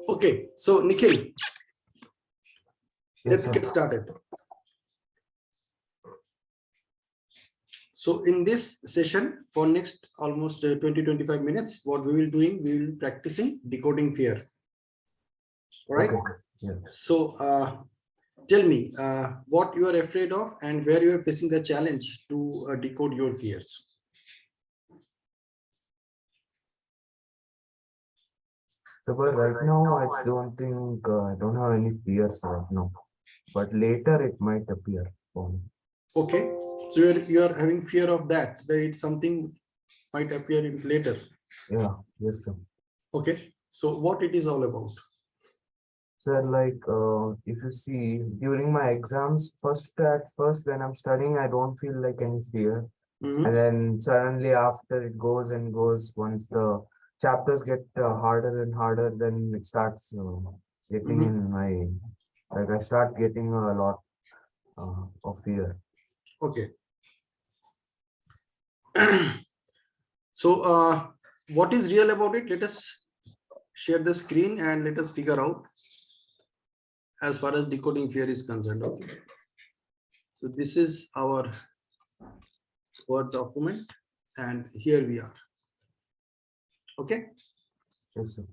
Okay, so Nikhil, let's Yes, get sir. started. So in this session for next almost 20-25 minutes, what we will doing, we will practicing decoding fear. All right. Okay. Yeah. So tell me what you are afraid of and where you are facing the challenge to decode your fears. So, but right now, I don't think I don't have any fears right now. But later, it might appear for me. Okay, so you are having fear of that it's something might appear in later. Yeah. Yes, sir. Okay, so what it is all about? So, like, if you see during my exams, at first when I'm studying, I don't feel like any fear, Mhm. and then suddenly after it goes and goes, once the chapters get harder and harder, then it starts getting Mhm. in my like I start getting a lot of fear. Okay. So what is real about it? Let us share the screen and let us figure out as far as decoding fear is concerned. Okay. So this is our Word document and here we are. Okay. Yes, sir.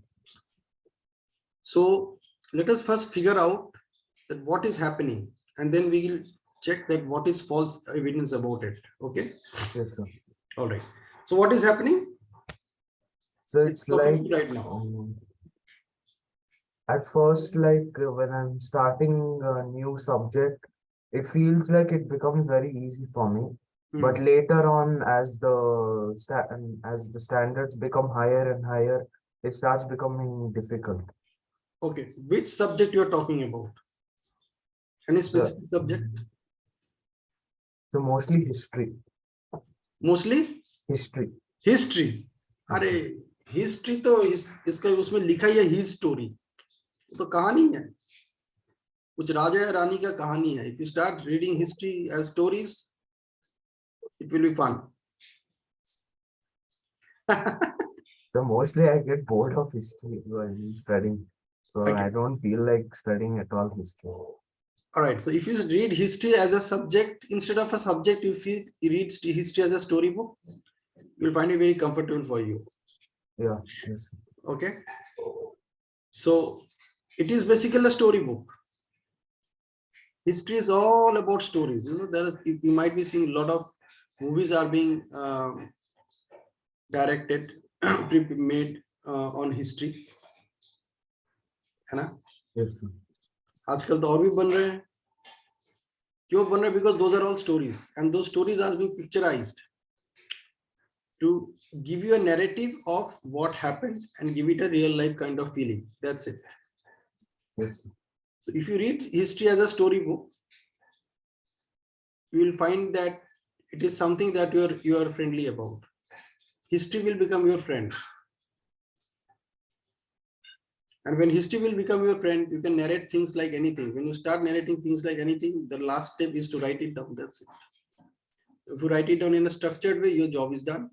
So let us first figure out that what is happening and then we will check that what is false evidence about it. Okay. Yes, sir. All right. So what is happening? So It's it's like happening right now. At first, like when I'm starting a new subject, it feels like it becomes very easy for me. But later on, as the standards become higher and higher, it starts becoming difficult. Okay. Which subject you are talking about? Any So, specific subject? so mostly history. Mostly History. History. Yes, अरे sir. History तो इसका उसमें लिखा ही है ही story, तो कहानी है, कुछ राजा या रानी का कहानी है. If you start reading history as stories it will be fun. So mostly I get bored of history while studying. So Okay. I don't feel like studying at all history. All right, so if you read history as a subject instead of a subject, if you read history as a storybook, you'll find it very comfortable for you. Yeah. Yes, sir. Okay, so it is basically a storybook. History is all about stories. You know, you might be seeing a lot of movies are being directed, made on history, है ना? Yes, sir. आजकल तो और भी बन रहे हैं. क्यों बन रहे हैं? Because those are all stories, and those stories are being picturized to give you a narrative of what happened and give it a real life kind of feeling. That's it. Yes, sir. So if you read history as a storybook, you will find that it is something that you are friendly about. History will become your friend. And when history will become your friend, you can narrate things like anything. When you start narrating things like anything, the last step is to write it down. That's it. If you write it down in a structured way, your job is done.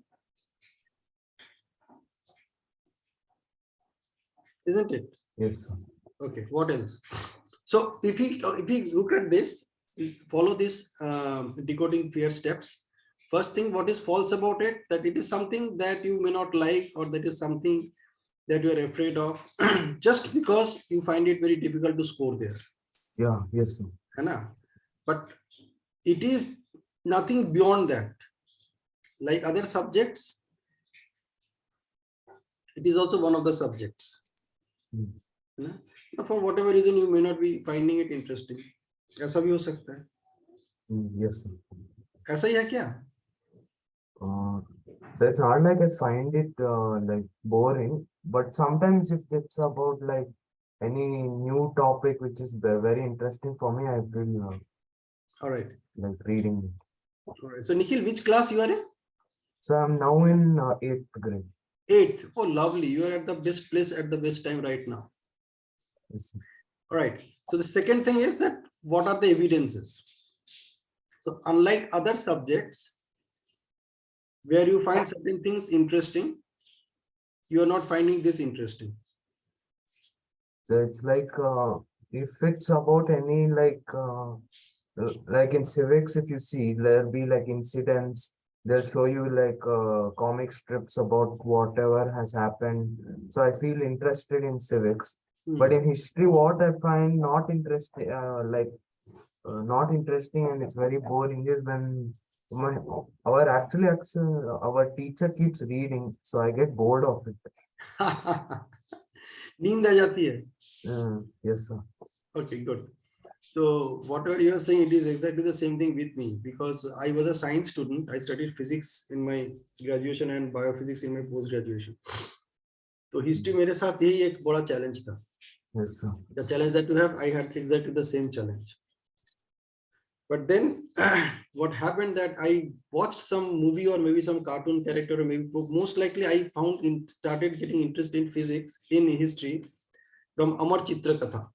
Isn't it? Yes, sir. Okay, what else? So if we look at this, we follow this decoding fear steps. First thing, what is false about it? That it is something that you may not like, or that is something that you are afraid of, just because you find it very difficult to score there. Yeah. Yes, sir. But it is nothing beyond that. Like other subjects, it is also one of the subjects. For whatever reason, you may not be finding it interesting. ऐसा भी हो सकता है. Yes, sir. ऐसा ही है क्या? So it's not like I find it like boring, but sometimes if it's about like any new topic which is very interesting for me, I will All right. like reading it. All right. So Nikhil, which class you are in? So I'm now in 8th grade. 8th. Oh, lovely. You are at the best place at the best time right now. Yes, sir. All right. So the second thing is that what are the evidences? So unlike other subjects where you find certain things interesting, you are not finding this interesting. It's like if it's about any like in civics, if you see, there'll be like incidents. They'll show you like comic strips about whatever has happened. So I feel interested in civics. But in history, what I find not interesting, not interesting, and it's very boring is when my actually our teacher keeps reading, so I get bored of it. नींद आ जाती है. Yes, sir. Okay, good. So whatever you are saying, it is exactly the same thing with me, because I was a science student. I studied physics in my graduation and biophysics in my post graduation. So history मेरे साथ यही एक बड़ा challenge था. Yes, sir. The challenge that you have, I had exactly the same challenge. But then what happened that I watched some movie or maybe some cartoon character or maybe book. Most likely I started getting interested in physics, in history from Amar Chitra Katha.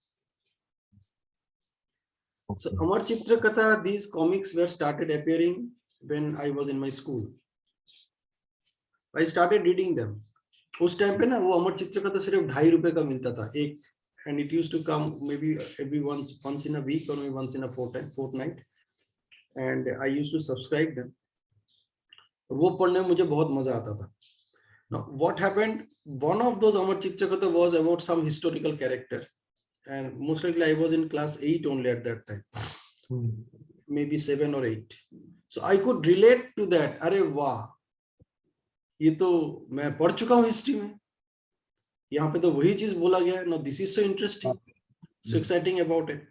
So Amar Chitra Katha, these comics were started appearing when I was in my school. I started reading them. उस time पे ना वो अमर चित्र कथा सिर्फ ₹2.5 का मिलता था एक, and it used to come maybe every once in a week or maybe once in a fortnight, and I used to subscribe them. वो पढ़ने में मुझे बहुत मजा आता था. Now what happened, one of those Amar Chitra Katha was about some historical character, and most likely I was in class 8 only at that time, maybe 7 or 8. So I could relate to that. अरे वाह, ये तो मैं पढ़ चुका हूँ history में, यहाँ पे तो वही चीज बोला गया है. Now this is so interesting, so exciting about it,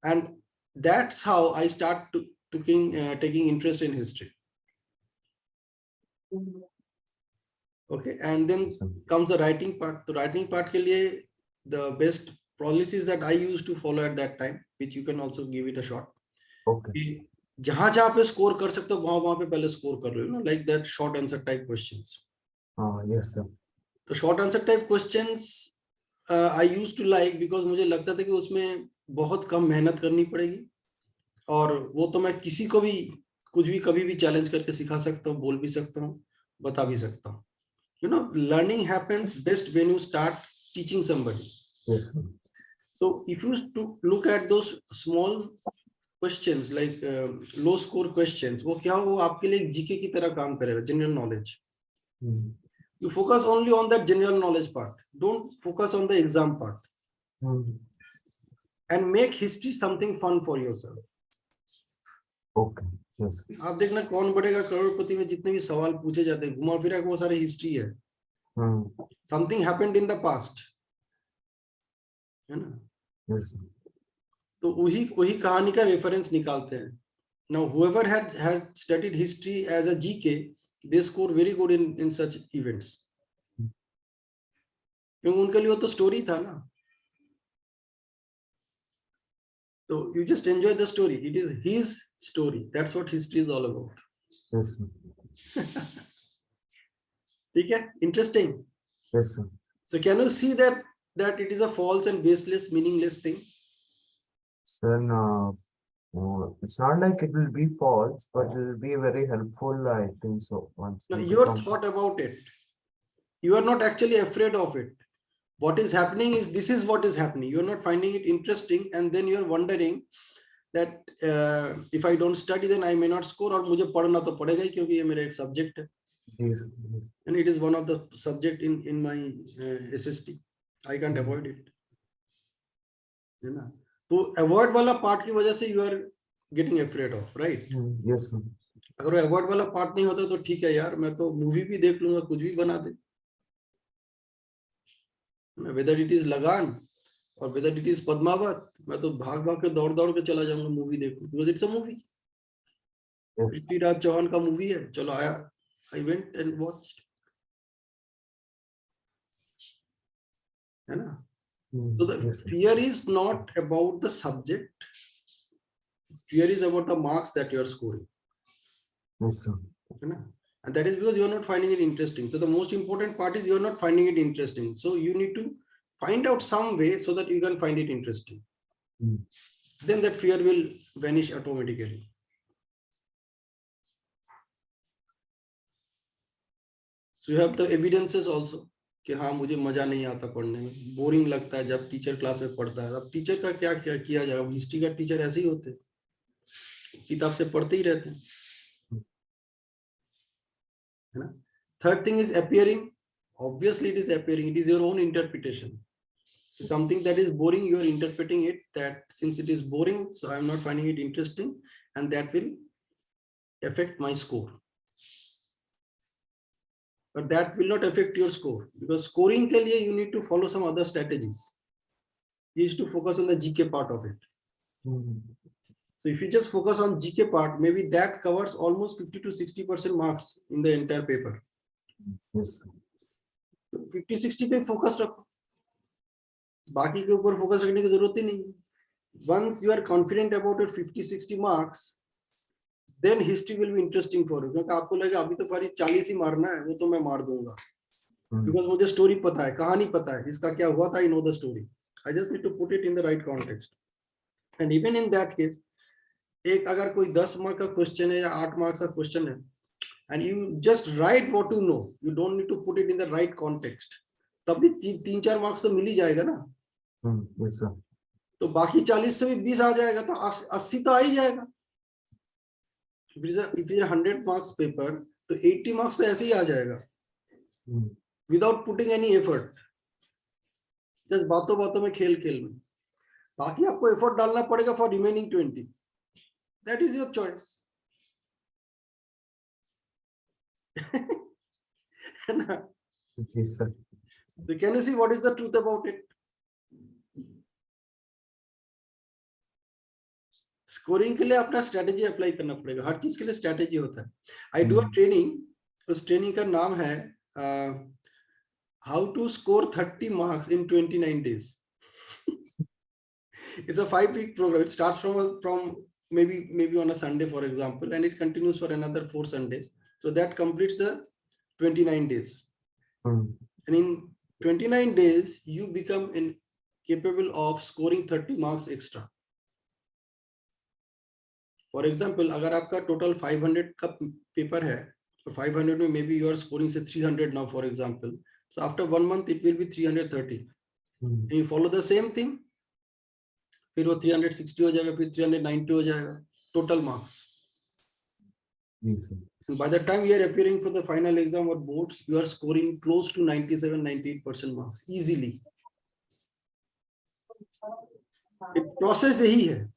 and that's how I start taking interest in history. Okay, and then comes the writing part. The writing part के लिए the best policies that I used to follow at that time, which you can also give it a shot. Okay. जहां जहां पे score कर सकते हो वहां पे पहले स्कोर कर लो, like that short answer type questions. Yes, sir. तो short answer type questions I used to like because मुझे लगता था कि उसमें बहुत कम मेहनत करनी पड़ेगी, और वो तो मैं किसी को भी कुछ भी कभी भी चैलेंज करके सिखा सकता हूँ, बोल भी सकता हूँ, बता भी सकता हूँ. Learning happens best when you start teaching somebody. Yes, sir. So if you look at those small questions like low score questions, वो क्या हो, आपके लिए जीके की तरह काम करेगा, general knowledge. You focus only on that general knowledge part. Don't focus on the exam part. And make history something fun for yourself. Okay. Yes. आप देखना कौन बढ़ेगा करोड़पति में जितने भी सवाल पूछे जाते हैं, घुमा फिरा के वो सारे हिस्ट्री है. Something happened in the past, है ना. Yes. तो वही कहानी का रेफरेंस निकालते हैं. Now whoever has studied history as a GK, they score very good in such events. क्योंकि उनके लिए वो तो स्टोरी था ना. So you just enjoy the story. It is his story. That's what history is all about. Yes, sir. ठीक है, interesting. Yes, sir. So can you see that it is a false and baseless, meaningless thing? Then it's not like it will be false, but it will be very helpful, I think so. Once Now, you your become- thought about it, you are not actually afraid of it. What is happening is this is what is happening. You are not finding it interesting, and then you are wondering that if I don't study, then I may not score. और मुझे पढ़ना तो पड़ेगा ही क्योंकि ये मेरा एक subject है. Yes. And it is one of the subject in my SST. I can't avoid it. है ना. तो avoid वाला part की वजह से you are getting afraid of, right? Yes, sir. अगर वो avoid वाला part नहीं होता तो ठीक है यार, मैं तो मूवी भी देख लूंगा, कुछ भी बना दे. Whether it is लगान or whether it is Padmaavat, मैं तो भाग भाग के दौड़ के चला जाऊंगा मूवी देखने, because it's a movie. Prithviraj Chauhan का मूवी है, चलो आया, I went and watched. है ना. So the fear is not about the subject. Fear is about the marks that you are scoring. Yes, sir. है ना. And that is because you are not finding it interesting. So the most important part is you are not finding it interesting. So you need to find out some way so that you can find it interesting. then that fear will vanish automatically. So you have the evidences also कि हाँ मुझे मजा नहीं आता पढ़ने में, boring लगता है जब टीचर क्लास में पढ़ता है. अब टीचर का क्या क्या किया जाएगा, हिस्ट्री का टीचर ऐसे ही होते, किताब से पढ़ते ही रहते हैं, है ना. Third thing is appearing. Obviously it is appearing, it is your own interpretation. Something that is boring, you are interpreting it that since it is boring, so I am not finding it interesting, and that will affect my score. But that will not affect your score, because scoring ke liye you need to follow some other strategies. You need to focus on the GK part of it. So if you just focus on GK part, maybe that covers almost 50 to 60% marks in the entire paper. Yes. 50-60 पे focus रखो, बाकी के ऊपर focus रखने की जरूरत ही नहीं. Once you are confident about your 50-60 marks, then history will be interesting for you. क्योंकि आपको लगेगा अभी तो सारी 40 ही मारना है, वो तो मैं मार दूंगा, because मुझे स्टोरी पता है, कहानी पता है, इसका क्या हुआ था, I know the story. I just need to put it in the right context. And even in that case, एक अगर कोई 10 मार्क का क्वेश्चन है या 8 मार्क्स का क्वेश्चन है, and you just write what you know, you don't need to put it in the right context, तब भी 3-4 मार्क्स तो मिल ही जाएगा ना. Yes, sir. तो बाकी 40 से भी 20 आ जाएगा, तो 80 तो आ ही जाएगा. If it is a 100 marks paper, तो 80 marks तो ऐसे ही आ जाएगा, without putting any effort, just बातों बातों में, खेल खेल में. बाकी आपको effort डालना पड़ेगा for remaining 20. That is your choice. है ना? Yes, sir. So can you see what is the truth about it? Scoring के लिए अपना स्ट्रेटेजी अप्लाई करना पड़ेगा, हर चीज के लिए स्ट्रेटेजी होता है. आई डू अ ट्रेनिंग, उस ट्रेनिंग का नाम है how to score 30 marks in 29 days. It's a 5-week program. It starts from maybe on a Sunday, for example, and it continues for another 4 Sundays. So that completes the 29 days. And in 29 days, you become capable of scoring 30 marks extra. For example, अगर आपका total 500 का paper है, तो 500 में maybe you are scoring say 300 now, for example. So after 1 month, it will be 330. And you follow the same thing, फिर वो 360 हो जाएगा, फिर 390 हो जाएगा, total marks. And by the time you are appearing for the final exam or boards, you are scoring close to 97-98% marks easily. Process यही है,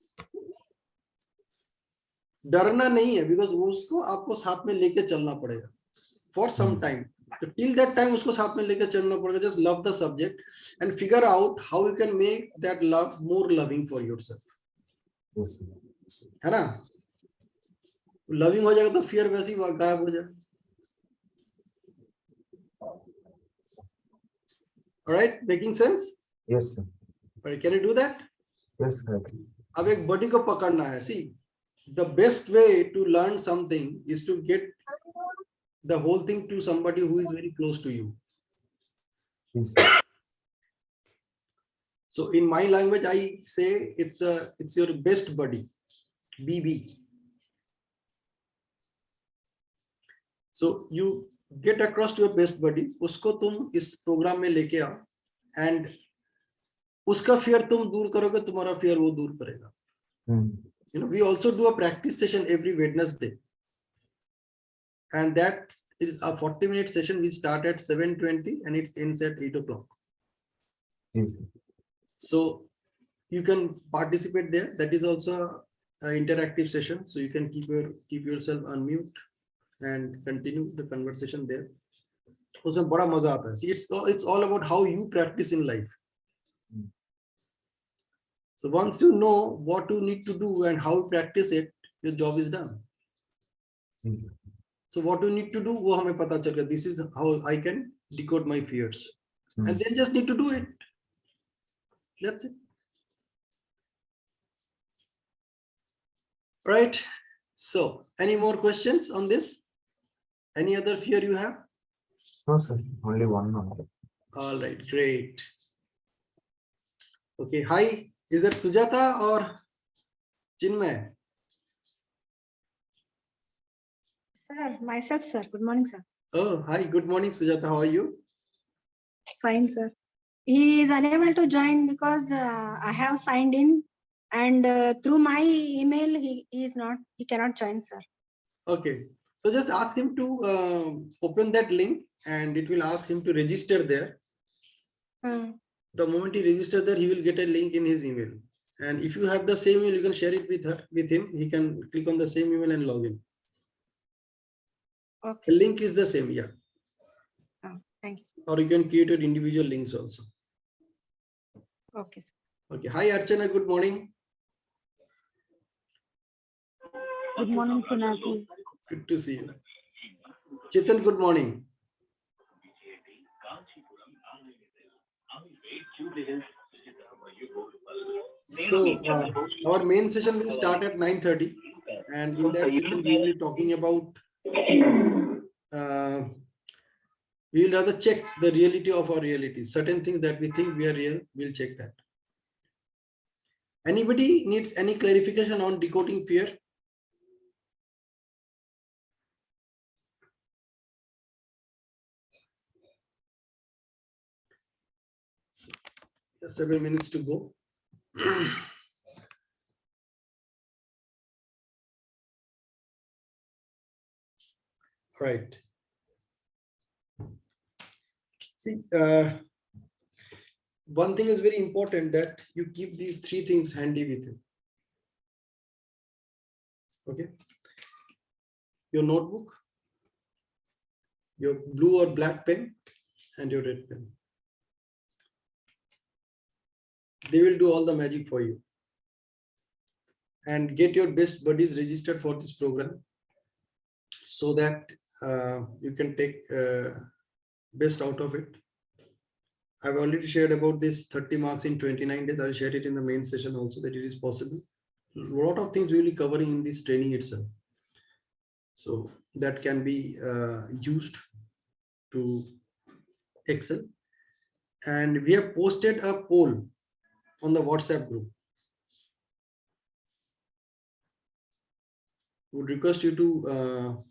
डरना नहीं है, बिकॉज उसको आपको साथ में लेके चलना पड़ेगा फॉर सम टाइम. तो टिल दैट टाइम उसको साथ में लेके चलना पड़ेगा. Just love the subject and figure out how you can make that love more loving for yourself, है ना. लविंग हो जाएगा तो फियर वैसे ही गायब हो जाएगा. Alright, making sense? Yes sir. Can you do that? Yes sir. अब एक बॉडी को पकड़ना है. सी, the best way to learn something is to get the whole thing to somebody who is very close to you. Yes. So in my language, I say it's your best buddy, BB. So you get across to your best buddy, उसको तुम इस programme में लेके आओ, and उसका fear तुम दूर करोगे, तुम्हारा fear वो दूर करेगा. You know, we also do a practice session every Wednesday, and that is a 40-minute session. We start at 7:20 and it ends at 8 o'clock. So you can participate there. That is also an interactive session, so you can keep yourself on mute and continue the conversation there. उसमें बड़ा मजा आता है. See, it's all about how you practice in life. So once you know what you need to do and how you practice it, your job is done. So what you need to do, वो हमें पता चल गया. This is how I can decode my fears, and then just need to do it. That's it. Right. So, any more questions on this? Any other fear you have? No, sir. Only one more. All right. Great. Okay. Hi. Is that Sujata or Chinmay. Sir, myself, sir. Good morning, sir. Oh, hi. Good morning, Sujata. How are you? Fine, sir. He is unable to join because I have signed in, and through my email, he cannot join, sir. Okay. So just ask him to open that link and it will ask him to register there. The moment he registers there, he will get a link in his email. And if you have the same email, you can share it with him. He can click on the same email and log in. Okay. The link is the same, yeah. Oh, thank you, sir. Or you can create your individual links also. Okay, sir. Okay. Hi, Archana. Good morning. Good morning, Sunati. Good to see you. Chetan, good morning. So our main session will start at 9:30, and in that session we will be talking about we will rather check the reality of our reality. Certain things that we think we are real, we'll check that. Anybody needs any clarification on decoding fear? Just 7 minutes to go. Right. See, one thing is very important, that you keep these 3 things handy with you. Okay. Your notebook, your blue or black pen, and your red pen. They will do all the magic for you. And get your best buddies registered for this program so that you can take best out of it. I've already shared about this 30 marks in 29 days. I'll share it in the main session also, that it is possible. A lot of things we will be covering in this training itself. So that can be used to excel. And we have posted a poll on the WhatsApp group. Would request you to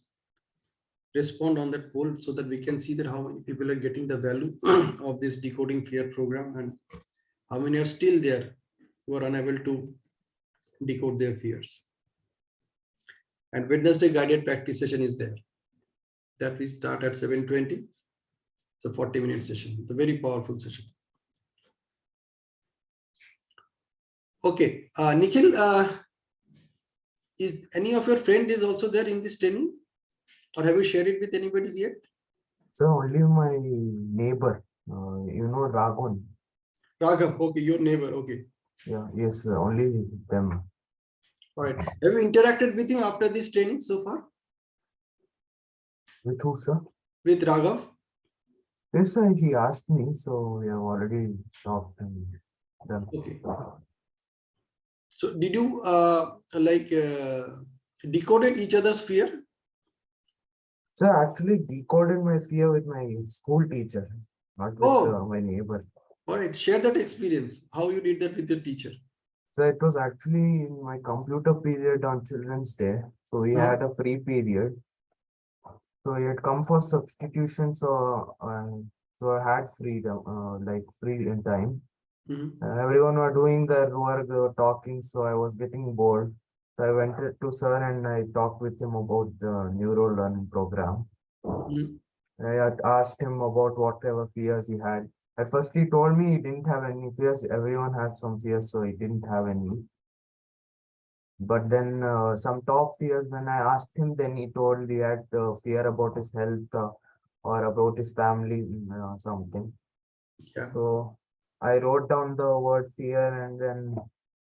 respond on that poll so that we can see that how many people are getting the value of this decoding fear program and how many are still there who are unable to decode their fears. And Wednesday guided practice session is there. That we start at 7:20. It's a 40-minute session. It's a very powerful session. Okay, Nikhil, is any of your friend is also there in this training, or have you shared it with anybody yet? So only my neighbor, Raghavan. Raghav, okay, your neighbor, okay. Yeah, yes, only them. All right. Have you interacted with him after this training so far? With who, sir? With Raghav? Yes, sir, he asked me, so we have already talked and done. Okay. So did you decoded each other's fear? So I actually decoded my fear with my school teacher, not with my neighbor. All right. Share that experience. How you did that with your teacher? So it was actually in my computer period on Children's Day. So we had a free period. So we had come for substitution. So I had freedom, free in time. Everyone were doing their work, they were talking. So I was getting bored. So I went to sir and I talked with him about the Neuro-Learning program. I had asked him about whatever fears he had. At first, he told me he didn't have any fears. Everyone has some fears, so he didn't have any. But then some top fears, when I asked him, then he told he had fear about his health or about his family, something. Yeah. So I wrote down the word fear and then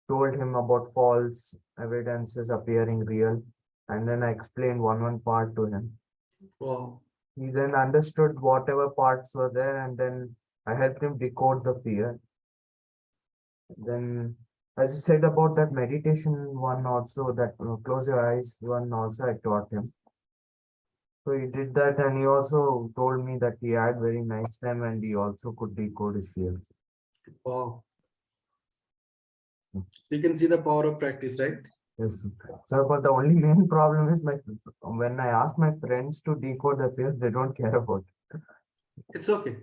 told him about false evidences appearing real. And then I explained one part to him. Wow. He then understood whatever parts were there, and then I helped him decode the fear. Then, as I said about that meditation one also, that close your eyes one also I taught him. So he did that, and he also told me that he had very nice time and he also could decode his fears. Wow. So you can see the power of practice, right? Yes. So, but the only main problem is when I ask my friends to decode the fears, they don't care about It's okay.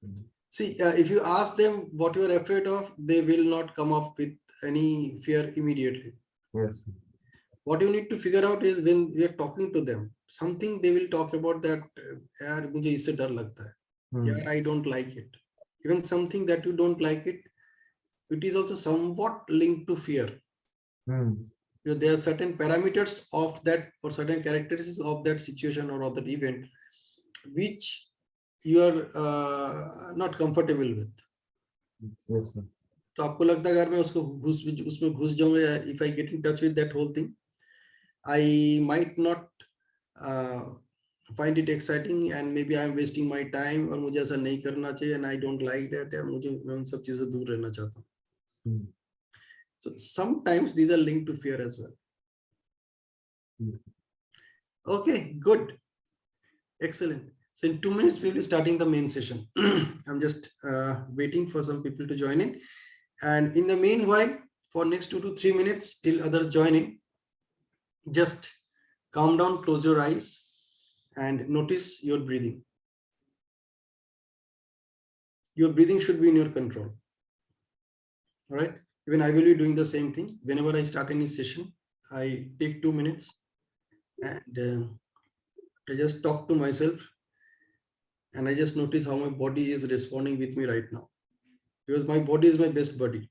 it. See, if you ask them what you are afraid of, they will not come up with any fear immediately. Yes. What you need to figure out is when we are talking to them, something they will talk about that, यार मुझे इससे डर लगता है, यार I don't like it. Even something that you don't like it, it is also somewhat linked to fear. Because there are certain parameters of that or certain characteristics of that situation or of that event, which you are not comfortable with. Yes, sir. तो आपको लगता है अगर मैं उसमें घुस जाऊंगा, if I get in touch with that whole thing, I might not find it exciting and maybe I am wasting my time और मुझे ऐसा नहीं करना चाहिए and I don't like that, या मैं उन सब चीजों से दूर रहना चाहता हूँ. So sometimes these are linked to fear as well. Okay, good. Excellent. So in 2 minutes, we'll be starting the main session. I'm just waiting for some people to join in. And in the meanwhile, for next 2 to 3 minutes, till others join in, just calm down, close your eyes, and notice your breathing. Your breathing should be in your control. All right. Even I will be doing the same thing. Whenever I start any session, I take 2 minutes and I just talk to myself and I just notice how my body is responding with me right now. Because my body is my best buddy.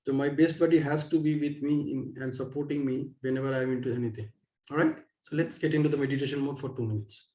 So my best buddy has to be with me and supporting me whenever I'm into anything. All right. So let's get into the meditation mode for 2 minutes.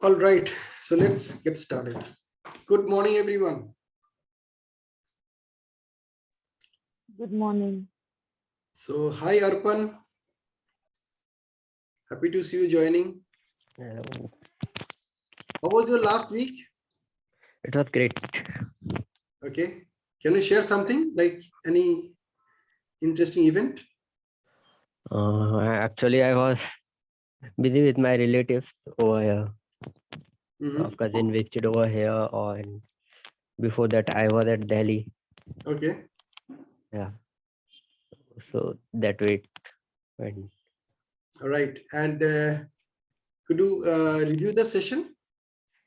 All right, so let's get started. Good morning, everyone. Good morning. So, hi, Arpan. Happy to see you joining. Hello. How was your last week? It was great. Okay. Can you share something like any interesting event? Actually, I was busy with my relatives over here. Mhm. Cousin visited over here, and before that, I was at Delhi. Okay. Yeah, so that way it went. All right. And could you review the session?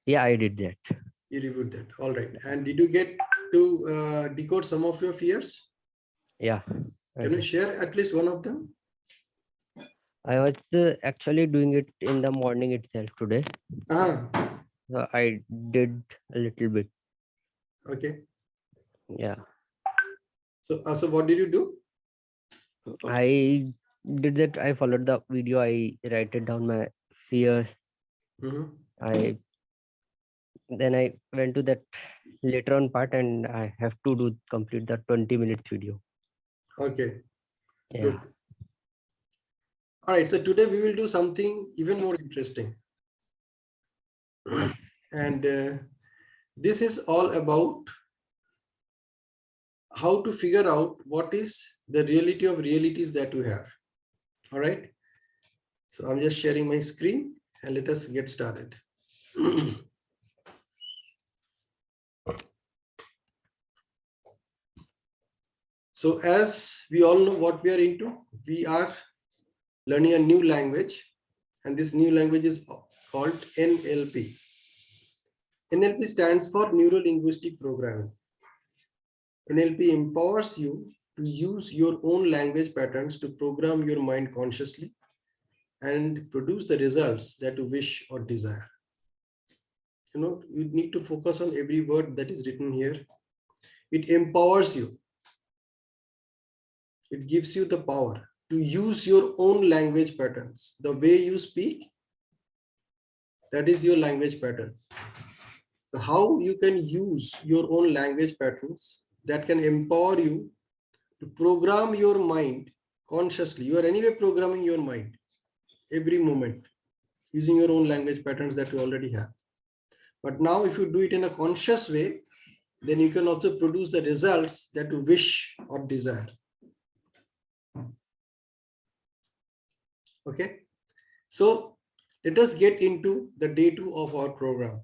Yeah, I did that. You reviewed that. All right. And did you get to decode some of your fears? Yeah, I Can you did. share at least one of them? I was actually doing it in the morning itself today. Ah, So I did a little bit. okay. Yeah, So what did you do? I did that. I followed the video. I write it down my fears. Mhm. I Then I went to that later on part, and I have to do complete the 20 minutes video. Okay. Yeah. Good. All right. So today we will do something even more interesting. Yes. And this is all about how to figure out what is the reality of realities that you have. All right. So I'm just sharing my screen and let us get started. So as we all know what we are into, we are learning a new language, and this new language is called NLP. NLP stands for Neuro-Linguistic Programming. NLP empowers you to use your own language patterns to program your mind consciously and produce the results that you wish or desire. You need to focus on every word that is written here. It empowers you. It gives you the power to use your own language patterns. The way you speak, that is your language pattern. So how you can use your own language patterns that can empower you to program your mind consciously. You are anyway programming your mind every moment using your own language patterns that you already have. But now if you do it in a conscious way, then you can also produce the results that you wish or desire. Okay. So let us get into the day 2 of our program.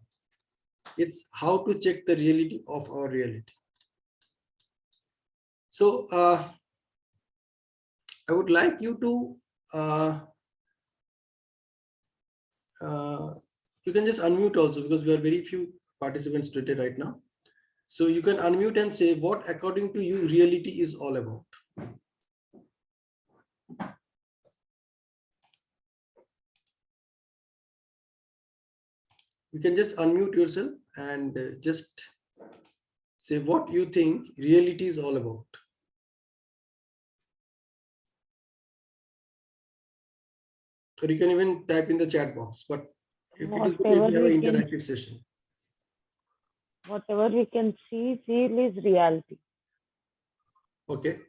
It's how to check the reality of our reality. So I would like you to you can just unmute also, because we are very few participants today right now. So you can unmute and say what according to you reality is all about. You can just unmute yourself and just say what you think reality is all about. Or you can even type in the chat box, but if it is good if we have an interactive session. Whatever we can see, feel is reality. Okay.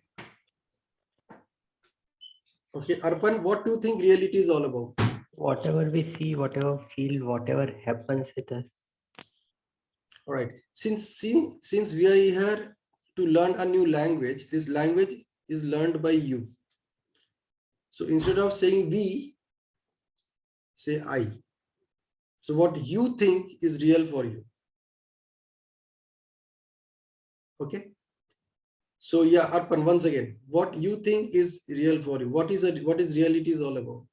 Okay, Arpan, what do you think reality is all about? Whatever we see, whatever feel, whatever happens with us. All right. Since we are here to learn a new language, this language is learned by you. So instead of saying we, say I. So what you think is real for you. Okay. So yeah, Arpan, once again, what you think is real for you. What is reality is all about?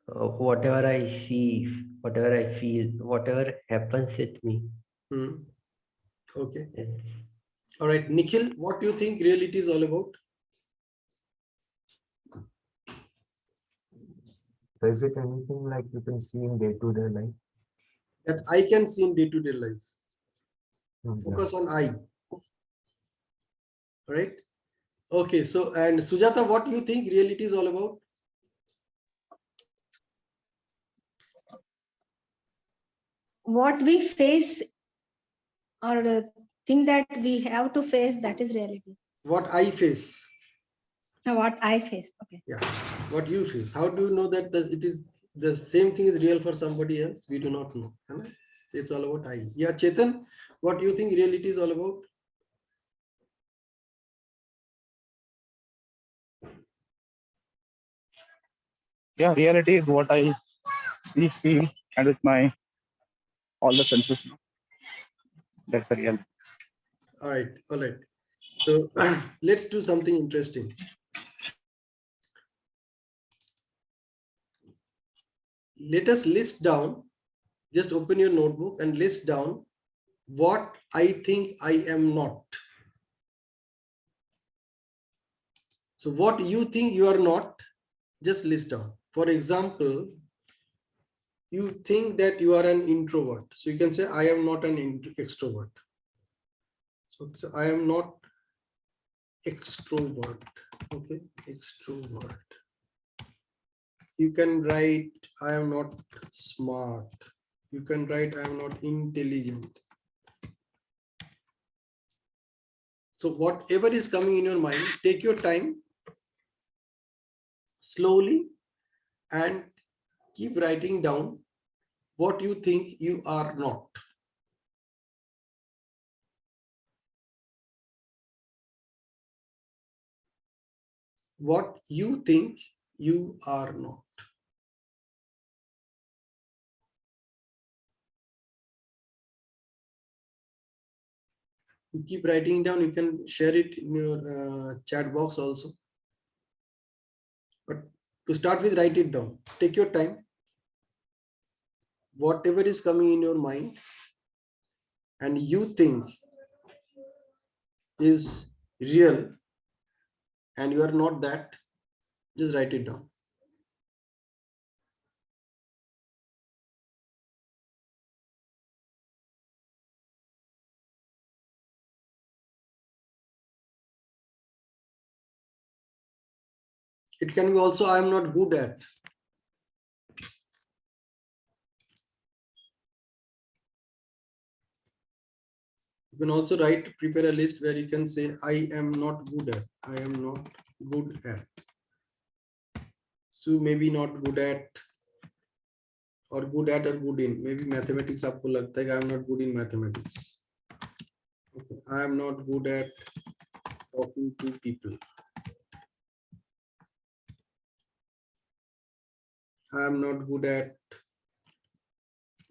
Whatever I see, whatever I feel, whatever happens with me. Okay. Yes. All right, Nikhil, what do you think reality is all about? Is it anything like you can see in day-to-day life? That I can see in day-to-day life. Yeah. Focus on I. All right. Okay. So, and Sujata, what do you think reality is all about? what we face or the thing that we have to face, that is reality. What I face. What I face. Okay. Yeah. What you face. How do you know that it is the same thing is real for somebody else? We do not know. Right? It's all about I. Yeah, Chetan, what do you think reality is all about? Yeah, reality is what I see, feel, and with my all the senses. That's the real. All right. All right. So let's do something interesting. Let us list down, just open your notebook and list down what I think I am not. So what you think you are not, just list down. For example, you think that you are an introvert. So you can say, I am not an extrovert. So I am not extrovert. Okay, extrovert. You can write, I am not smart. You can write, I am not intelligent. So whatever is coming in your mind, take your time slowly and keep writing down what you think you are not. What you think you are not. You keep writing down, you can share it in your chat box also. But to start with, write it down. Take your time. Whatever is coming in your mind and you think is real and you are not that, just write it down. It can be also, I am not good at. You can also write, prepare a list where you can say, I am not good at. I am not good at. So maybe not good at or good at or good in. Maybe mathematics आपको लगता है कि I am not good in mathematics. Okay. I am not good at talking to people. I am not good at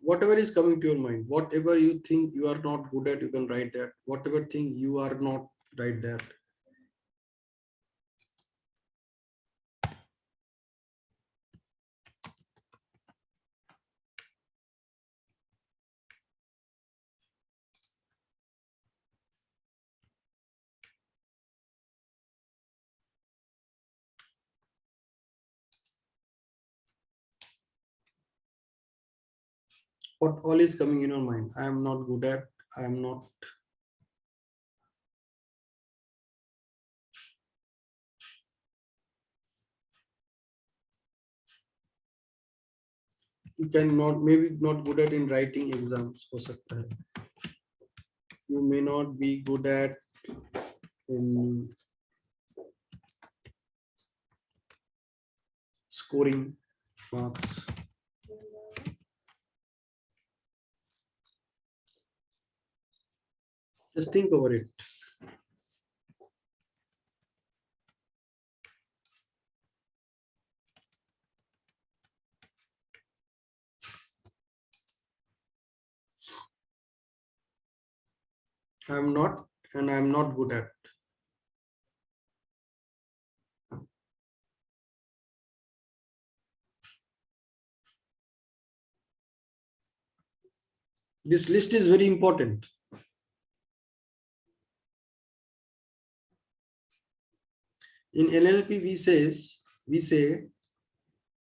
whatever is coming to your mind. Whatever you think you are not good at, you can write that. Whatever thing you are not, write that. What all is coming in your mind? I am not good at. I am not. You cannot, maybe not good at in writing exams. हो सकता है. You may not be good at in scoring marks. Just think over it. I am not, and I am not good at. This list is very important. In NLP, we say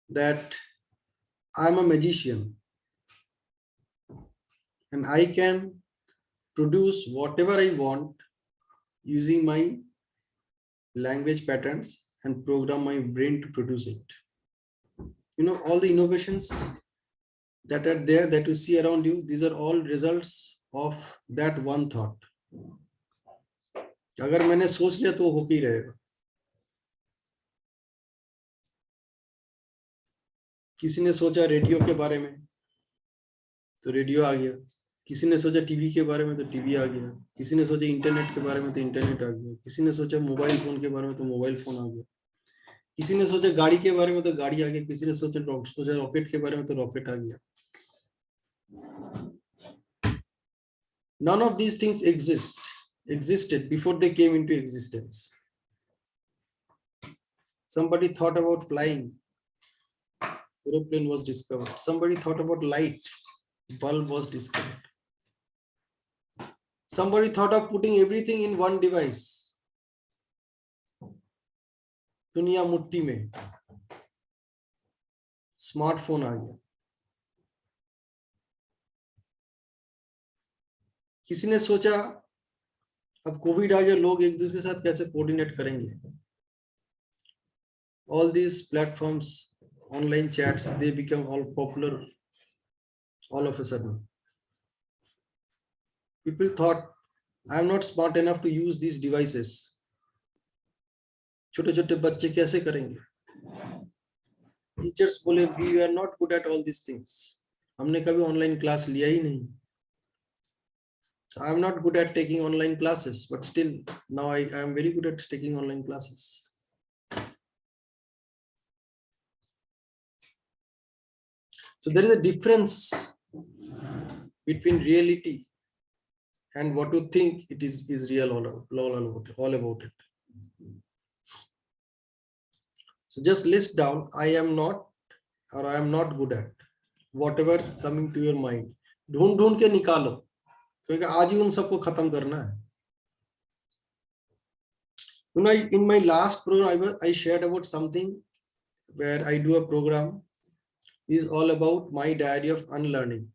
that I'm a magician and I can produce whatever I want using my language patterns and program my brain to produce it. You know, all the innovations that are there, that you see around you, these are all results of that one thought. अगर मैंने सोच लिया तो होके ही रहेगा. किसी ने सोचा रेडियो के बारे में तो रेडियो आ गया, किसी ने सोचा टीवी के बारे में तो टीवी आ गया, किसी ने सोचा इंटरनेट के बारे में तो इंटरनेट आ गया, किसी ने सोचा मोबाइल फोन के बारे में तो मोबाइल फोन आ गया, किसी ने सोचा गाड़ी के बारे में तो गाड़ी आ गया, किसी ने सोचा रॉकेट के बारे में तो रॉकेट आ गया. None of these things existed before they came into existence. Somebody thought about flying, aeroplane was discovered. Somebody thought about light, bulb was discovered. Somebody thought of putting everything in one device. दुनिया मुट्ठी में, smartphone आ गया. किसी ने सोचा अब Covid आ गया, लोग एक दूसरे के साथ कैसे कोऑर्डिनेट करेंगे. All these platforms, online chats, they become all popular all of a sudden. People thought, I am not smart enough to use these devices. छोटे छोटे बच्चे कैसे करेंगे. टीचर्स बोले we are not good at all these things. हमने कभी online class लिया ही नहीं. So I am not good at taking online classes, but still now I am very good at taking online classes. So there is a difference between reality and what you think it is real all about it. So just list down, I am not, or I am not good at, whatever coming to your mind. ढूंढ के निकालो, क्योंकि आज ही उन सबको खत्म करना है. You know, in my last program, I shared about something where I do a program is all about my diary of unlearning.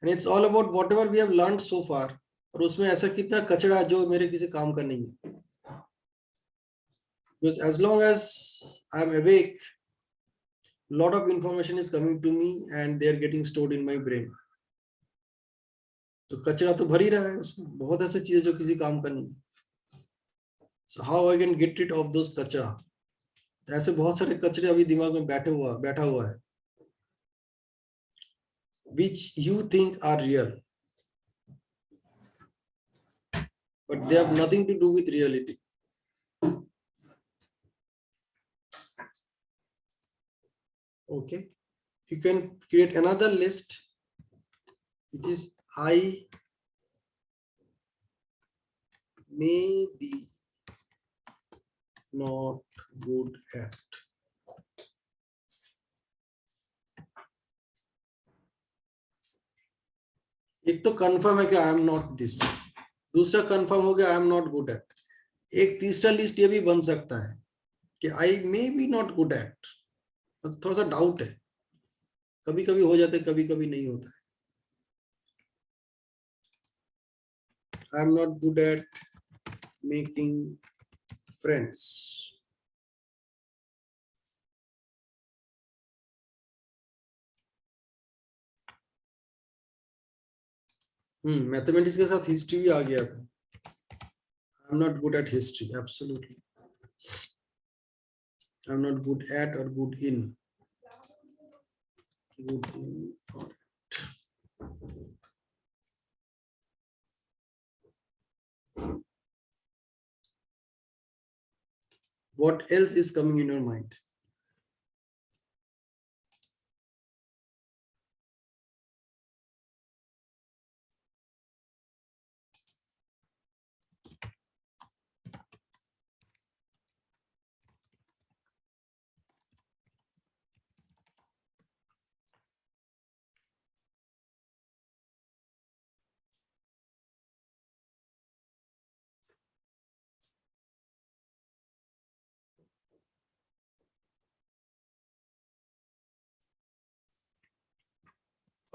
And it's all about whatever we have learned so far. और उसमें ऐसा कितना कचरा जो मेरे किसी काम का नहीं है. Because as long as I am awake, a lot of information is coming to me and they are getting stored in my brain. तो कचरा तो भर ही रहा है उसमें, बहुत ऐसी चीजें जो किसी काम का नहीं. So how I can get rid of those कचरा? ऐसे बहुत सारे कचरे अभी दिमाग में बैठा हुआ है, which you think are real, but they have nothing to do with reality. Okay, you can create another list, which is I may be not good at. एक तो कंफर्म है कि आई एम नॉट दिस, दूसरा confirm हो गया I am not good at. एक तीसरा list ये भी बन सकता है कि I may be not good at. थोड़ा सा डाउट है, कभी कभी हो जाता है, कभी कभी नहीं होता है. I am not good at making friends. Mathematics के साथ हिस्ट्री भी आ गया था. I am not good at history, absolutely. I am not good at or good in. Good in or what else is coming in your mind?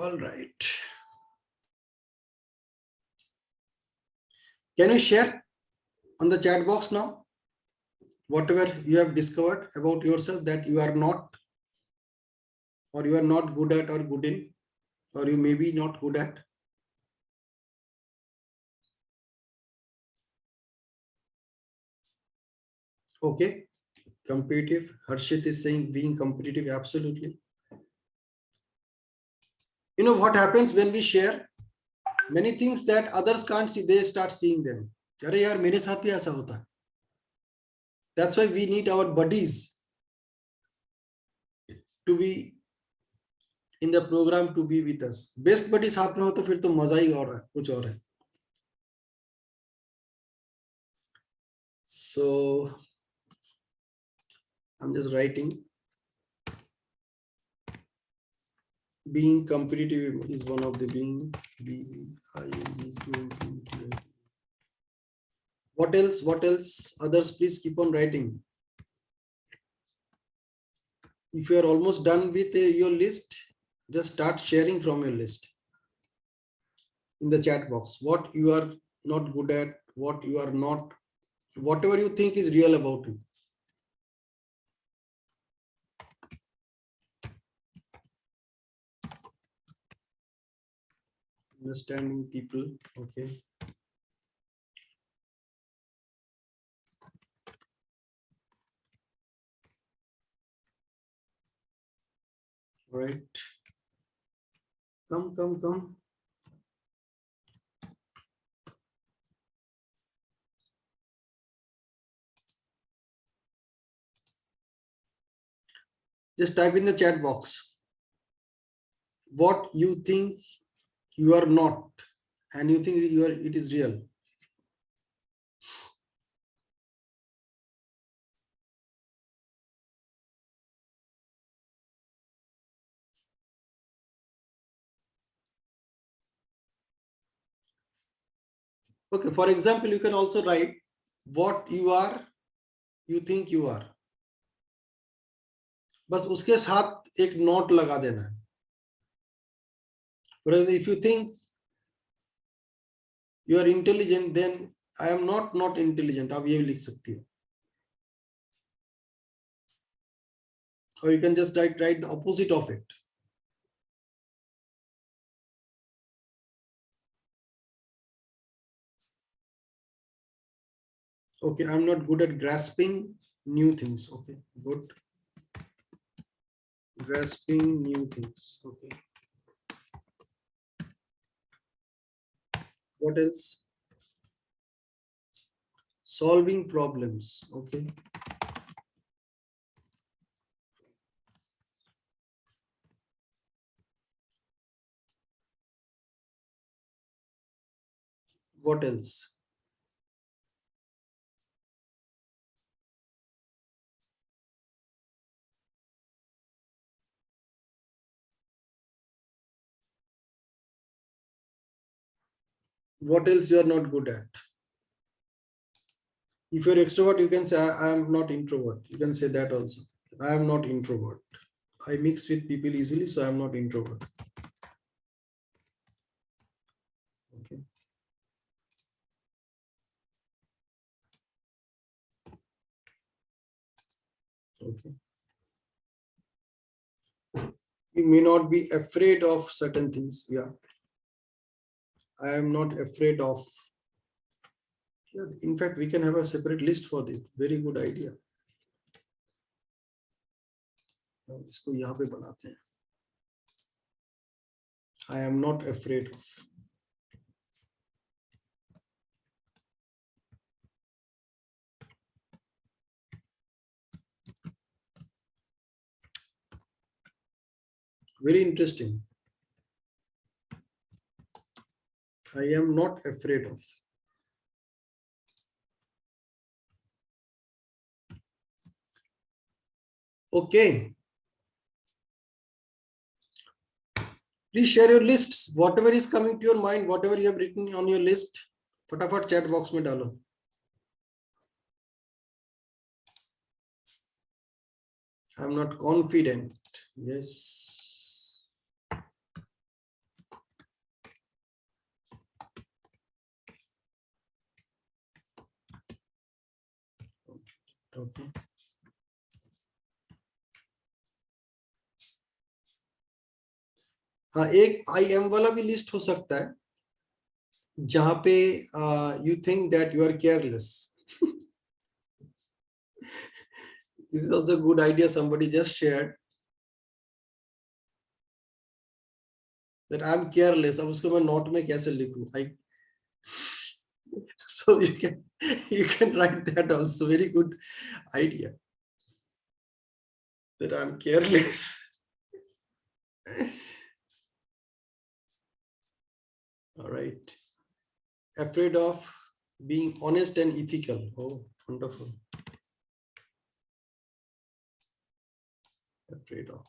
All right. Can you share on the chat box now whatever you have discovered about yourself that you are not? or you are not good at or good in, or you may be not good at? Okay, competitive. Harshit is saying being competitive, absolutely. You know what happens when we share? Many things that others can't see, they start seeing them. अरे यार मेरे साथ भी ऐसा होता है. That's why we need our buddies to be in the program, to be with us. Best buddy साथ में हो तो फिर तो मजा ही और है, कुछ और है. So I'm just writing. Being competitive is one of the being. What else? What else? Others, please keep on writing. If you are almost done with your list, just start sharing from your list in the chat box. What you are not good at, what you are not, whatever you think is real about you. Understanding people, okay. All right. Come. Just type in the chat box what you think you are not, and you think you are, it is real. Okay, for example, you can also write what you are, you think you are. बस उसके साथ एक note लगा देना है. For example, if you think you are intelligent, then I am not intelligent. आप ये भी लिख सकती हो. Or you can just write the opposite of it. Okay, I'm not good at grasping new things. Okay, good. Grasping new things. Okay. What else? Solving problems. Okay. What else? What else you are not good at? If you're extrovert, you can say I am not introvert. You can say that also. I am not introvert. I mix with people easily, so I am not introvert. Okay. Okay. You may not be afraid of certain things. Yeah. I am not afraid of. Yeah, in fact, we can have a separate list for this. Very good idea. इसको यहाँ पे बनाते हैं. I am not afraid of. Very interesting. I am not afraid of. Okay. Please share your lists. Whatever is coming to your mind, whatever you have written on your list, फटाफट chat box में डालो. I'm not confident. Yes. Okay. हाँ, एक I am वाला भी list हो सकता है जहां पे you think that you are careless. This is also a good idea somebody just shared, that I'm careless. अब उसको मैं नोट में कैसे लिखूं? So you can write that also. Very good idea, that I'm careless. All right. Afraid of being honest and ethical. Oh, wonderful. Afraid of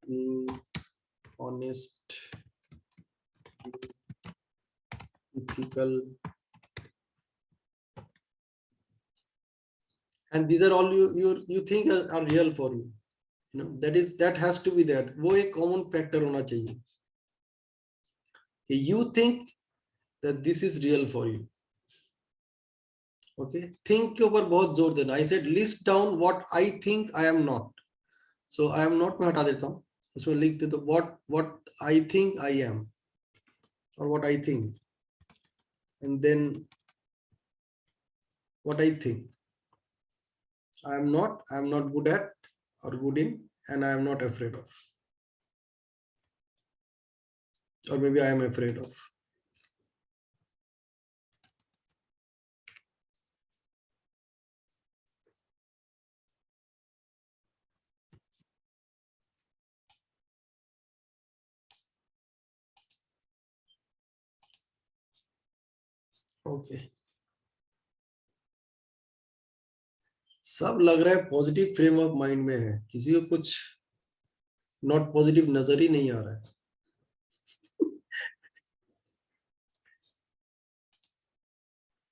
being honest, ethical. And these are all you think are real for you. You know, that has to be there. वो एक common factor होना चाहिए. You think that this is real for you. Okay, think के ऊपर बहुत जोर देना. I said list down what I think I am not. So I am not मैं हटा देता हूँ. उसमें लिख देता हूँ what I think I am, or what I think, and then what I think I am not good at or good in, and I am not afraid of, or maybe I am afraid of. Okay. सब लग रहा है positive frame of mind में है, किसी को कुछ not positive नजर ही नहीं आ रहा है.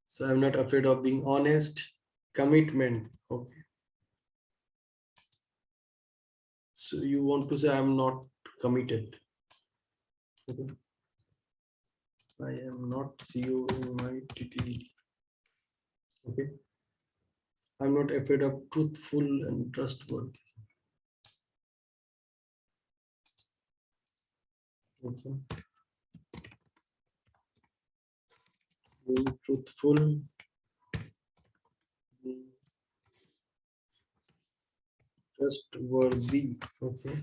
So I'm not afraid of being honest. Commitment. Okay. So you want to say I'm not committed. Okay. I am not CEO in my TTD. Okay. I'm not afraid of truthful and trustworthy. Okay. Being truthful. Being trustworthy. Okay.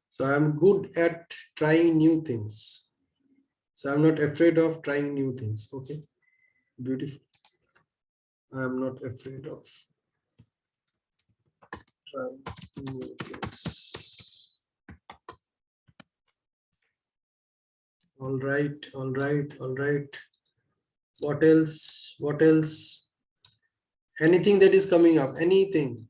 So I'm good at trying new things. So I'm not afraid of trying new things. Okay. Beautiful. I'm not afraid of trying new things. All right, all right, all right. What else? What else? Anything that is coming up? Anything?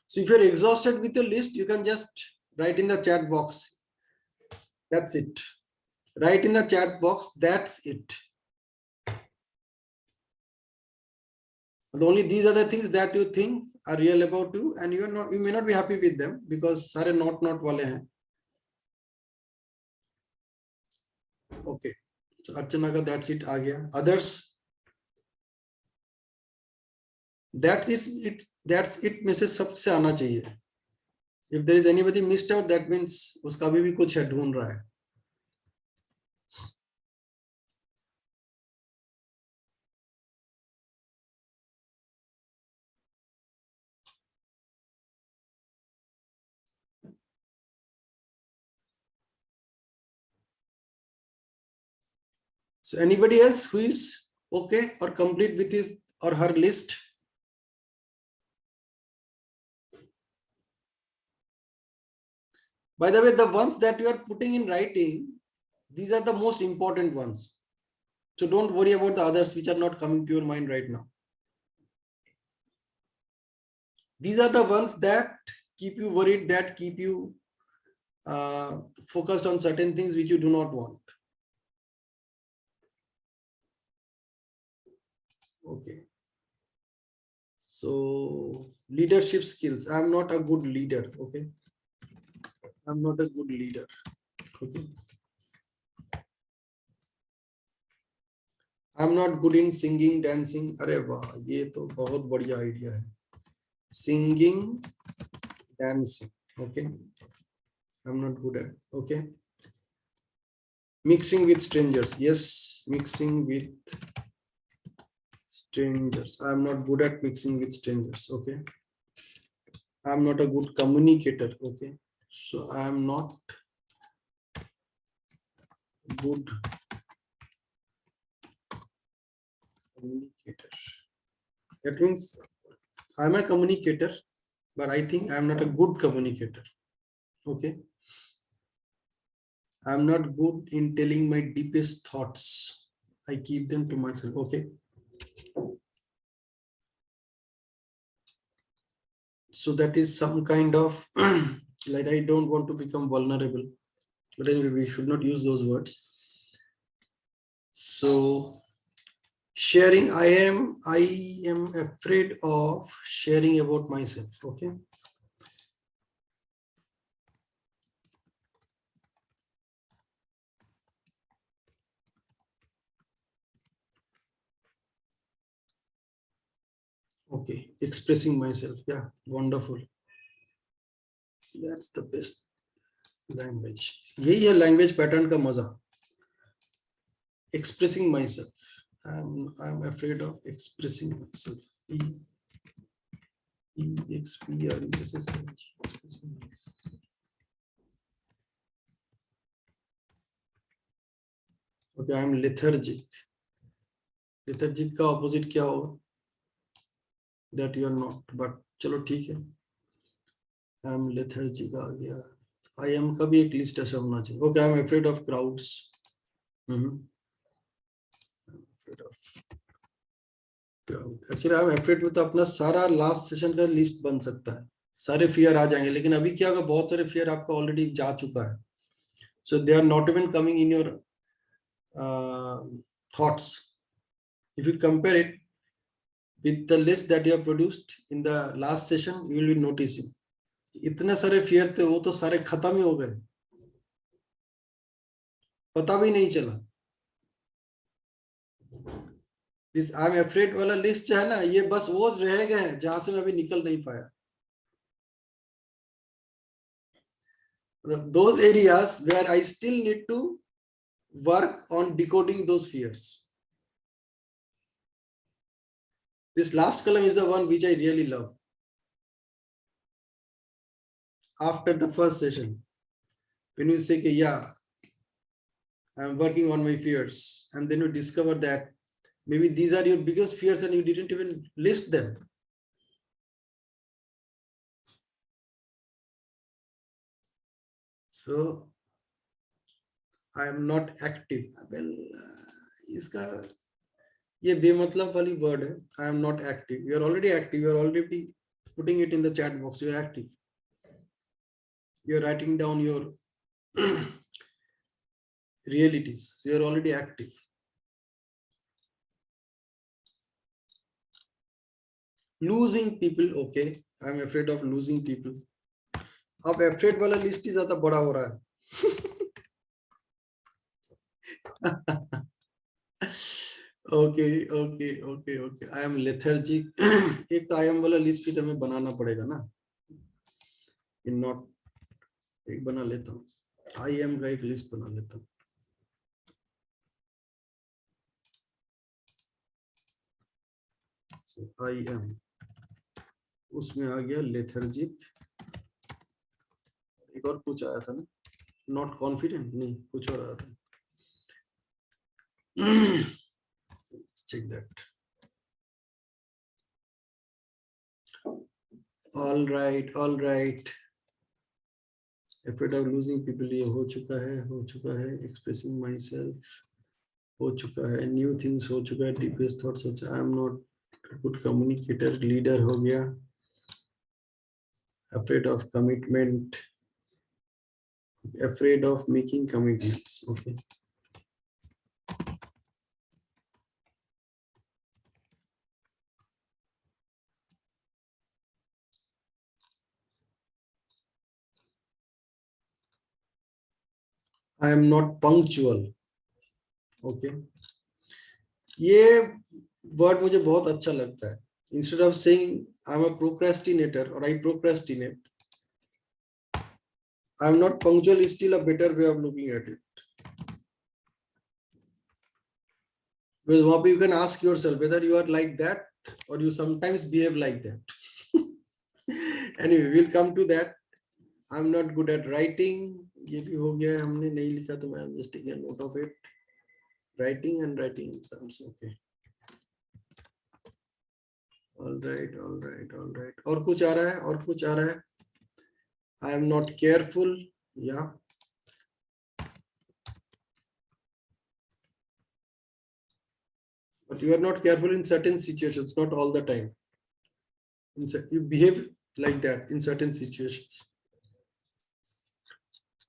So if you're exhausted with your list, you can just write in the chat box. That's it. Write in the chat box. That's it. Only these are the things that you think are real about you, and you may not be happy with them because सारे not वाले हैं. Okay. So Archana का that's it आ गया. Others. That's it में से सबसे आना चाहिए. If there is anybody missed out, that means उसका भी कुछ है, ढूंढ रहा है. So anybody else who is okay or complete with his or her list? By the way, the ones that you are putting in writing, these are the most important ones. So don't worry about the others which are not coming to your mind right now. These are the ones that keep you worried, that keep you focused on certain things which you do not want. Okay. So leadership skills. I'm not a good leader. Okay. I'm not a good leader. Okay. I'm not good in singing, dancing. अरे वाह, ये तो बहुत बढ़िया idea है. Singing, dancing. Okay. I'm not good at. Okay. Mixing with strangers. Yes, mixing with strangers. I'm not good at mixing with strangers. Okay. I'm not a good communicator. Okay. So I'm not good communicator. That means I'm a communicator, but I think I'm not a good communicator. Okay. I'm not good in telling my deepest thoughts. I keep them to myself. Okay. So that is some kind of like I don't want to become vulnerable. But anyway, we should not use those words. So sharing, I am afraid of sharing about myself. Okay. Okay, expressing myself. Yeah, wonderful. That's the best language. यही है language pattern का मजा. Expressing myself. I'm afraid of expressing myself. Expressing myself. Okay, I'm lethargic. Lethargic का opposite क्या होगा? That you are not. But चलो ठीक है. I'm lethargic आ गया. I am का भी एक list ऐसा होना चाहिए. Okay, I'm afraid of crowds. Actually, I'm afraid with अपना सारा last session का list बन सकता है. सारे fear आ जाएंगे. लेकिन अभी क्या होगा? बहुत सारे fear आपका already जा चुका है. So they are not even coming in your thoughts. If you compare it with the list that you have produced in the last session, you will be noticing. इतने सारे fear थे, वो तो सारे खत्म ही हो गए. पता भी नहीं चला. This I'm afraid वाला list जो है ना, ये बस वो रह गए हैं जहां से मैं अभी निकल नहीं पाया. Those areas where I still need to work on decoding those fears. This last column is the one which I really love. After the first session, when you say, yeah, I'm working on my fears, and then you discover that maybe these are your biggest fears and you didn't even list them. So I am not active. Well, इसका ये बेमतलब वाली word है. I am not active. You are already active. You are already putting it in the chat box. You are active. You are writing down your realities. So you are already active. Losing people. Okay. I am afraid of losing people. अब afraid वाला list ही ज़्यादा बड़ा हो रहा है. Okay. I am lethargic. एक तो I am वाला list फिर हमें बनाना पड़ेगा ना. In not एक बना लेता हूँ. I am का एक list बना लेता हूँ. So I am. उसमें आ गया lethargic. एक और कुछ आया था ना. Not confident. नहीं, कुछ और आया था. Let's check that. All right. Afraid of losing people, ये हो चुका है. Expressing myself हो चुका है. New things हो चुका है. Deepest thoughts हो चुका है. I am not a good communicator. Leader हो गया. Afraid of commitment. Afraid of making commitments. Okay. I am not punctual. Okay. ये word मुझे बहुत अच्छा लगता है. Instead of saying I'm a procrastinator or I procrastinate, I'm not punctual is still a better way of looking at it. Because वहाँ पे you can ask yourself whether you are like that or you sometimes behave like that. Anyway, we'll come to that. I'm not good at writing. ये भी हो गया, हमने नहीं लिखा तो मैं just taking a note of it. Writing and writing exams. Okay. All right, all right, all right. और कुछ आ रहा है? और कुछ आ रहा है? I am not careful. Yeah. But you are not careful in certain situations, not all the time. You behave like that in certain situations.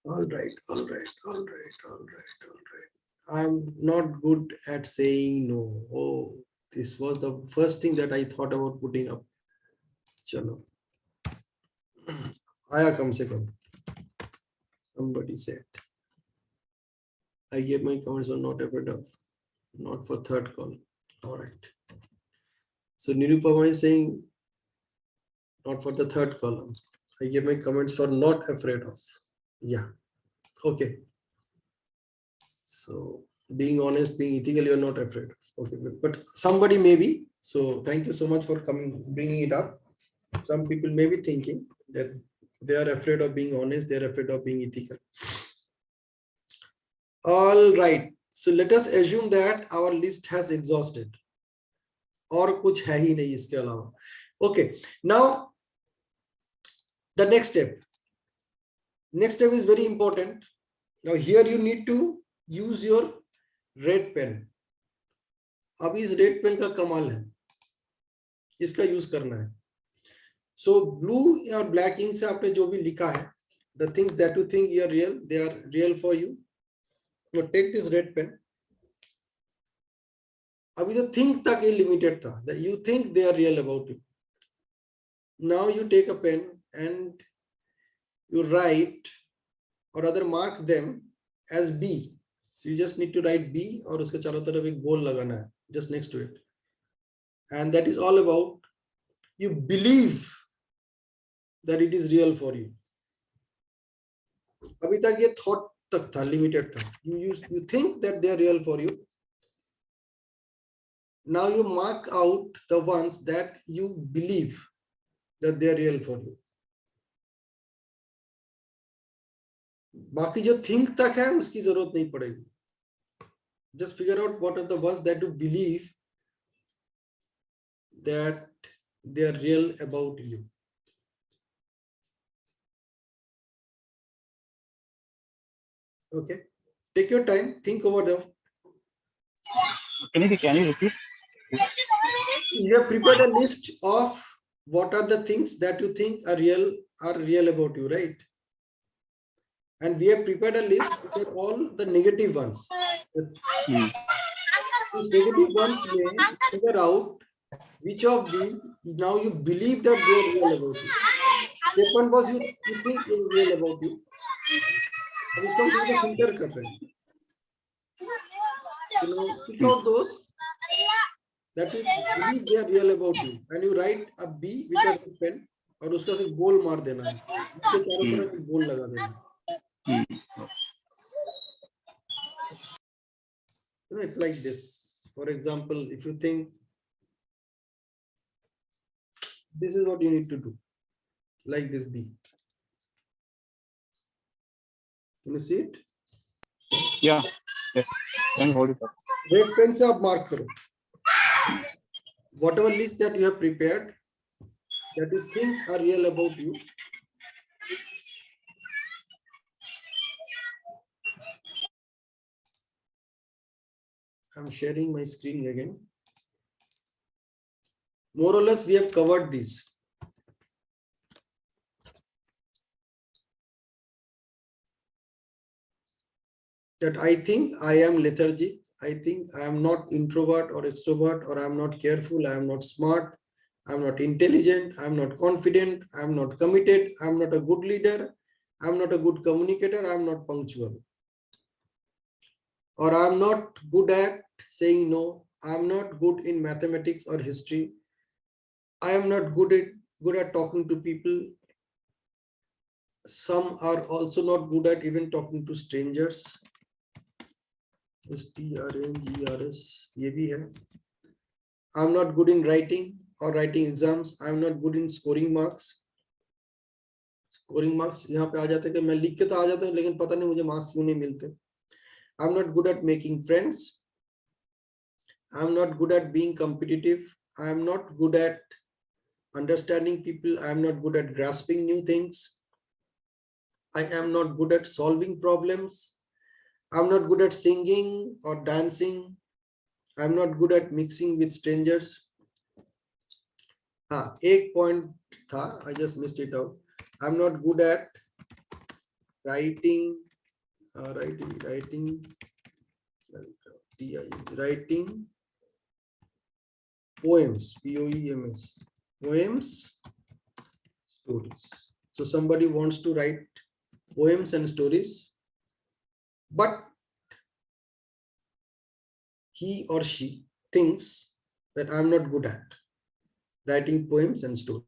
All right, all right, all right, all right, all right. I'm not good at saying no. Oh, this was the first thing that I thought about putting up. Chalo. Aaya kam se kam. Somebody said. I gave my comments on not afraid of, not for third column. All right. So Nirupama is saying not for the third column. I gave my comments for not afraid of. Yeah. Okay. So being honest, being ethical, you're not afraid of. Okay. But somebody may be. So thank you so much for coming, bringing it up. Some people may be thinking that they are afraid of being honest. They are afraid of being ethical. All right. So let us assume that our list has exhausted. और कुछ है ही नहीं इसके अलावा. Okay. Now the next step. Next step is very important. Now here you need to use your red pen. अब इस red pen का कमाल है. इसका यूज करना है. So blue or black ink से आपने जो भी लिखा है, the things that you think are real, they are real for you. Now take this red pen. अभी तो think तक ये limited था. That you think they are real about you. Now you take a pen and you write or rather mark them as B. So you just need to write B और उसके चारों तरफ एक गोल लगाना है just next to it. And that is all about you believe that it is real for you. अभी तक ये thought तक था, limited था. You think that they are real for you. Now you mark out the ones that you believe that they are real for you. बाकी जो think तक है उसकी जरूरत नहीं पड़ेगी. Just figure out what are the ones that you believe that they are real about you. Okay, take your time, think over them. Can you repeat? You have prepared a list of what are the things that you think are real about you, right? And we have prepared a list of all the negative ones. These negative ones may figure out which of these now you believe that they are real about you. Step one was you think is real about you. अब इसको हम filter कर रहे हैं. You know, pick out those that you believe they are real about you, and you write a B with a red pen और उसका से गोल मार देना है. उसके चारों तरफ एक गोल लगा देना है. You know, it's like this. For example, if you think this is what you need to do, like this B. Can you see it? Yeah. Yes. Can you hold it up? Red pen से आप mark करो. Whatever list that you have prepared, that you think are real about you. I'm sharing my screen again. More or less, we have covered these. That I think I am lethargic. I think I am not introvert or extrovert, or I am not careful. I am not smart. I am not intelligent. I am not confident. I am not committed. I am not a good leader. I am not a good communicator. I am not punctual. or I'm not good at saying no. I'm not good in mathematics or history. I am not good at talking to people. Some are also not good at even talking to strangers. STRNGRS, ये भी है. I'm not good in writing or writing exams. I'm not good in scoring marks. Scoring marks यहाँ पे आ जाते कि मैं लिख के तो आ जाता हूँ लेकिन पता नहीं मुझे marks क्यों नहीं मिलते. I'm not good at making friends. I'm not good at being competitive. I'm not good at understanding people. I'm not good at grasping new things. I am not good at solving problems. I'm not good at singing or dancing. I'm not good at mixing with strangers. हाँ, एक point था, I just missed it out. I'm not good at writing poems, POEMS, poems, stories. So somebody wants to write poems and stories, but he or she thinks that I'm not good at writing poems and stories.